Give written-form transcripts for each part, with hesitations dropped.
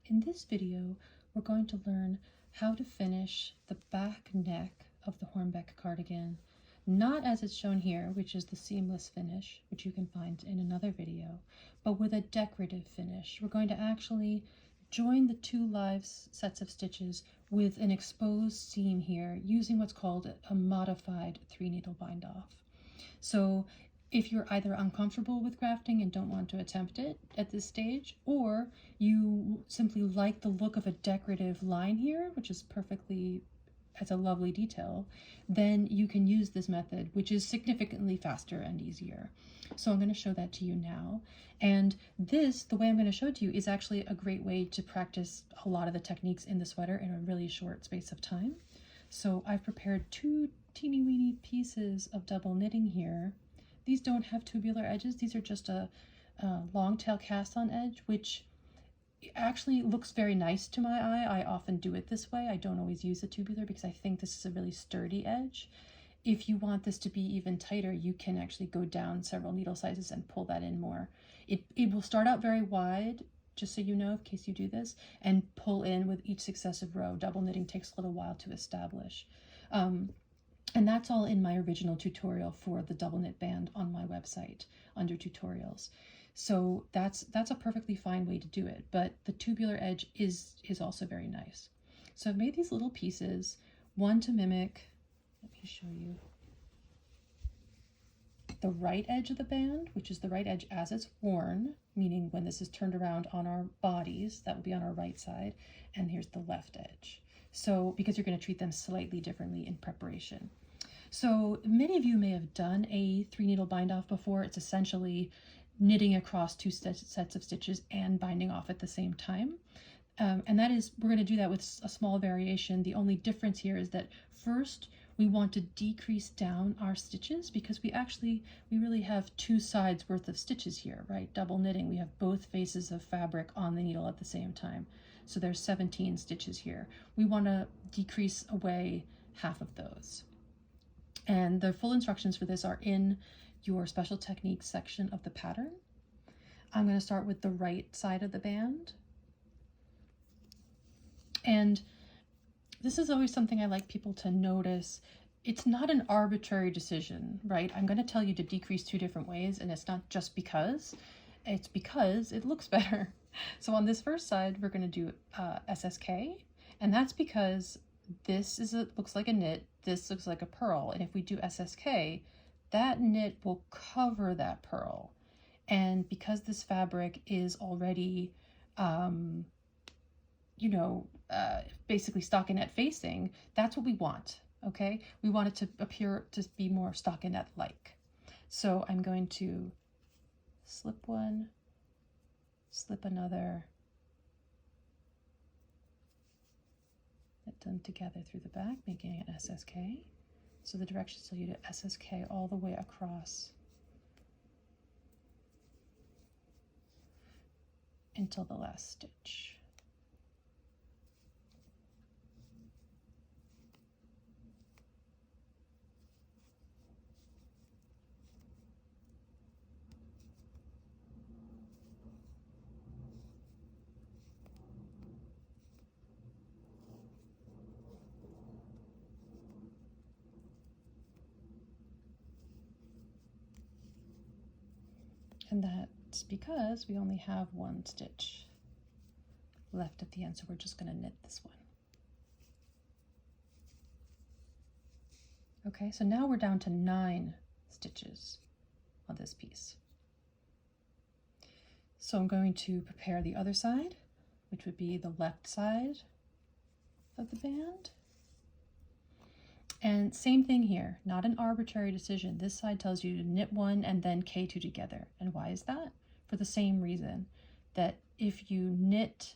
In this video, we're going to learn how to finish the back neck of the Hornbaek cardigan, not as it's shown here, which is the seamless finish, which you can find in another video, but with a decorative finish. We're going to actually join the two live sets of stitches with an exposed seam here using what's called a modified 3-needle bind off. So if you're either uncomfortable with grafting and don't want to attempt it at this stage, or you simply like the look of a decorative line here, which is perfectly, it's a lovely detail, then you can use this method, which is significantly faster and easier. So I'm going to show that to you now. And this, the way I'm going to show it to you, is actually a great way to practice a lot of the techniques in the sweater in a really short space of time. So I've prepared 2 teeny weeny pieces of double knitting here. These don't have tubular edges. These are just a long tail cast on edge, which actually looks very nice to my eye. I often do it this way. I don't always use a tubular because I think this is a really sturdy edge. If you want this to be even tighter, you can actually go down several needle sizes and pull that in more. It will start out very wide, just so you know, in case you do this, and pull in with each successive row. Double knitting takes a little while to establish. And that's all in my original tutorial for the double knit band on my website under tutorials. So that's a perfectly fine way to do it, but the tubular edge is also very nice. So I've made these little pieces, one to mimic, let me show you, the right edge of the band, which is the right edge as it's worn, meaning when this is turned around on our bodies, that will be on our right side, and here's the left edge. So because you're going to treat them slightly differently in preparation. So many of you may have done a 3-needle bind off before. It's essentially knitting across 2 sets of stitches and binding off at the same time. And that is, we're going to do that with a small variation. The only difference here is that first we want to decrease down our stitches because we really have 2 sides worth of stitches here, right? Double knitting, we have both faces of fabric on the needle at the same time. So there's 17 stitches here. We want to decrease away half of those. And the full instructions for this are in your special techniques section of the pattern. I'm going to start with the right side of the band. And this is always something I like people to notice. It's not an arbitrary decision, right? I'm going to tell you to decrease 2 different ways, and it's not just because, it's because it looks better. So on this first side, we're going to do SSK, and that's because this looks like a knit, this looks like a purl, and if we do SSK, that knit will cover that purl. And because this fabric is already, basically stockinette facing, that's what we want, okay? We want it to appear to be more stockinette-like. So I'm going to slip one, slip another, knit them together through the back, making an SSK. So the directions tell you to SSK all the way across until the last stitch. And that's because we only have 1 stitch left at the end, so we're just going to knit this one. Okay, so now we're down to 9 stitches on this piece. So I'm going to prepare the other side, which would be the left side of the band. And same thing here, not an arbitrary decision. This side tells you to knit 1 and then K2 together. And why is that? For the same reason that if you knit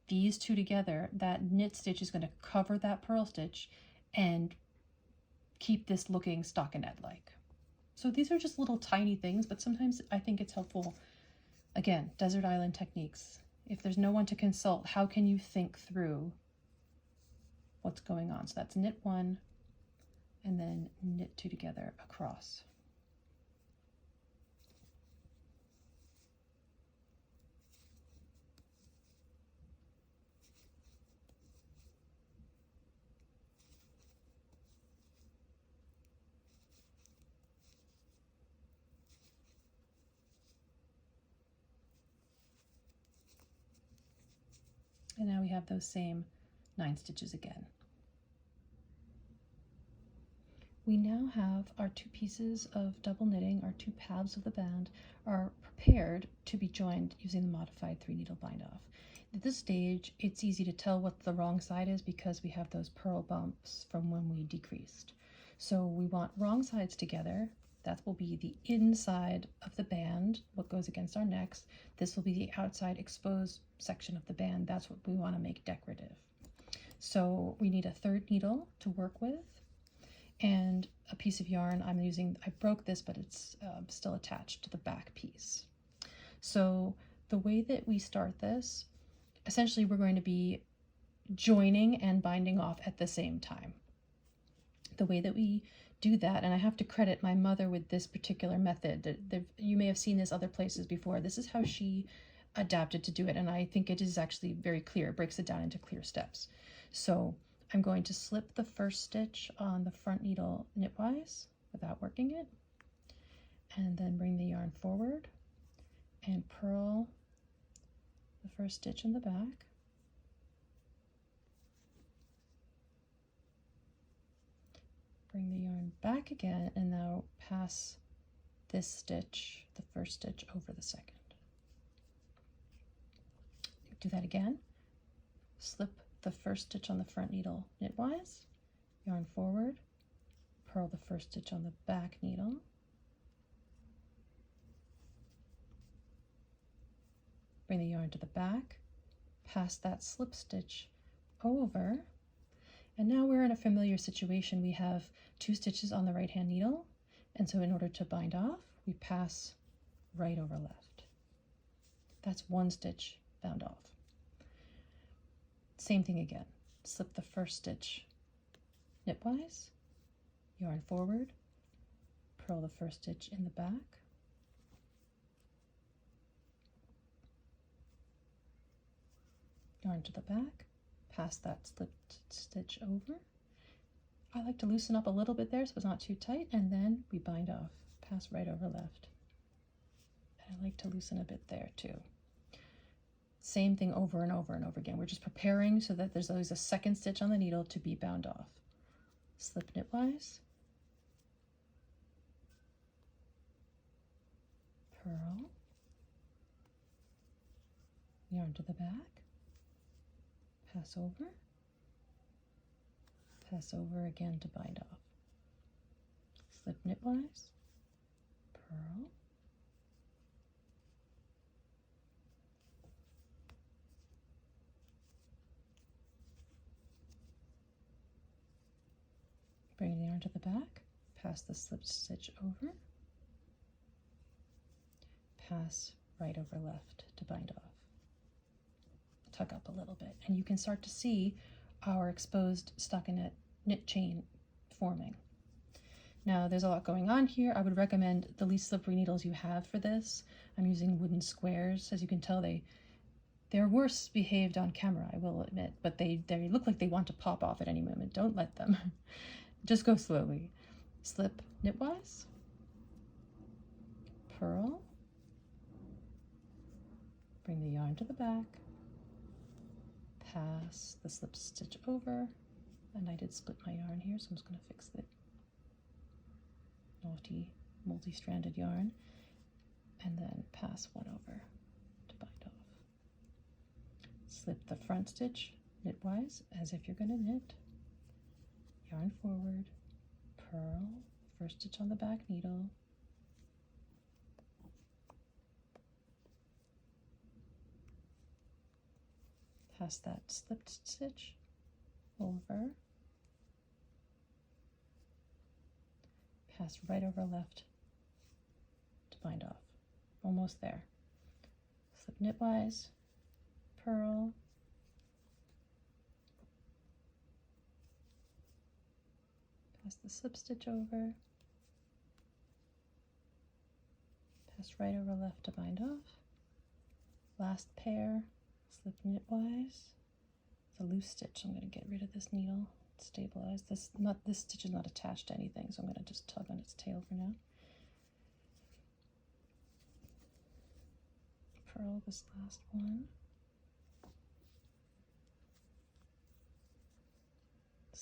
these 2 together, that knit stitch is going to cover that purl stitch and keep this looking stockinette-like. So these are just little tiny things, but sometimes I think it's helpful. Again, desert island techniques. If there's no one to consult, how can you think through what's going on? So that's knit 1 and then knit 2 together across. And now we have those same 9 stitches again. We now have our 2 pieces of double knitting, our 2 halves of the band are prepared to be joined using the modified 3 needle bind off. At this stage, it's easy to tell what the wrong side is because we have those purl bumps from when we decreased. So we want wrong sides together. That will be the inside of the band, what goes against our necks. This will be the outside exposed section of the band. That's what we want to make decorative. So we need a 3rd needle to work with and a piece of yarn. I broke this, but it's still attached to the back piece. So the way that we start this, essentially we're going to be joining and binding off at the same time. The way that we do that, and I have to credit my mother with this particular method. You may have seen this other places before. This is how she adapted to do it, and I think it is actually very clear. It breaks it down into clear steps. So I'm going to slip the first stitch on the front needle knitwise without working it, and then bring the yarn forward and purl the first stitch in the back. Bring the yarn back again, and now pass this stitch, the first stitch, over the second. Do that again. Slip the first stitch on the front needle knitwise, yarn forward, purl the first stitch on the back needle, bring the yarn to the back, pass that slip stitch over, and now we're in a familiar situation. We have 2 stitches on the right hand needle, and so in order to bind off, we pass right over left. That's 1 stitch bound off. Same thing again. Slip the first stitch knitwise, yarn forward, purl the first stitch in the back, yarn to the back, pass that slipped stitch over. I like to loosen up a little bit there so it's not too tight, and then we bind off, pass right over left. And I like to loosen a bit there too. Same thing over and over and over again. We're just preparing so that there's always a second stitch on the needle to be bound off. Slip knitwise, purl, yarn to the back, pass over again to bind off. Slip knitwise, purl, bring the yarn to the back, pass the slip stitch over, pass right over left to bind off. Tuck up a little bit, and you can start to see our exposed stockinette knit chain forming. Now there's a lot going on here. I would recommend the least slippery needles you have for this. I'm using wooden squares. As you can tell, they're worse behaved on camera, I will admit, but they look like they want to pop off at any moment. Don't let them. Just go slowly. Slip knitwise, purl, bring the yarn to the back, pass the slip stitch over, and I did split my yarn here, so I'm just going to fix the naughty multi-stranded yarn, and then pass one over to bind off. Slip the front stitch knitwise as if you're going to knit, yarn forward, purl, first stitch on the back needle, pass that slipped stitch over, pass right over left to bind off. Almost there. Slip knitwise, purl, pass the slip stitch over, pass right over left to bind off. Last pair, slip knitwise. It's a loose stitch, so I'm going to get rid of this needle, stabilize this. This stitch is not attached to anything, so I'm going to just tug on its tail for now. Purl this last one,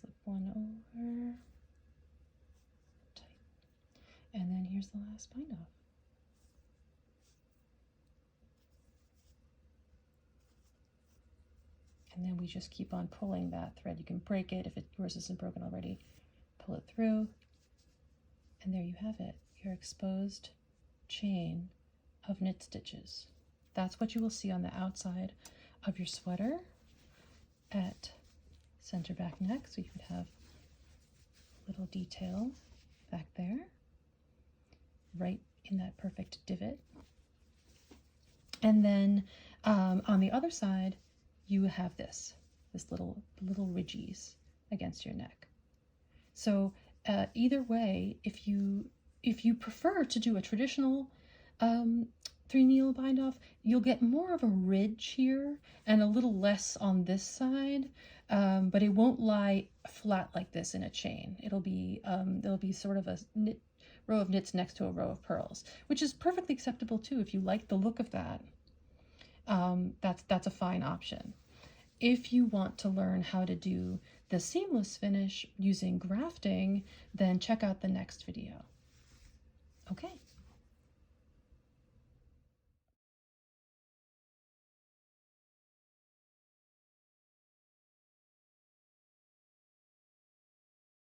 slip one over, tight, and then here's the last bind off. And then we just keep on pulling that thread. You can break it if yours isn't broken already. Pull it through, and there you have it, your exposed chain of knit stitches. That's what you will see on the outside of your sweater at center back neck. So you would have a little detail back there, right in that perfect divot. And then on the other side, you have this little ridges against your neck. So either way, if you prefer to do a traditional 3-needle bind off, you'll get more of a ridge here and a little less on this side, but it won't lie flat like this in a chain. It'll be there'll be sort of a row of knits next to a row of purls, which is perfectly acceptable too if you like the look of that. That's a fine option. If you want to learn how to do the seamless finish using grafting, then check out the next video. Okay.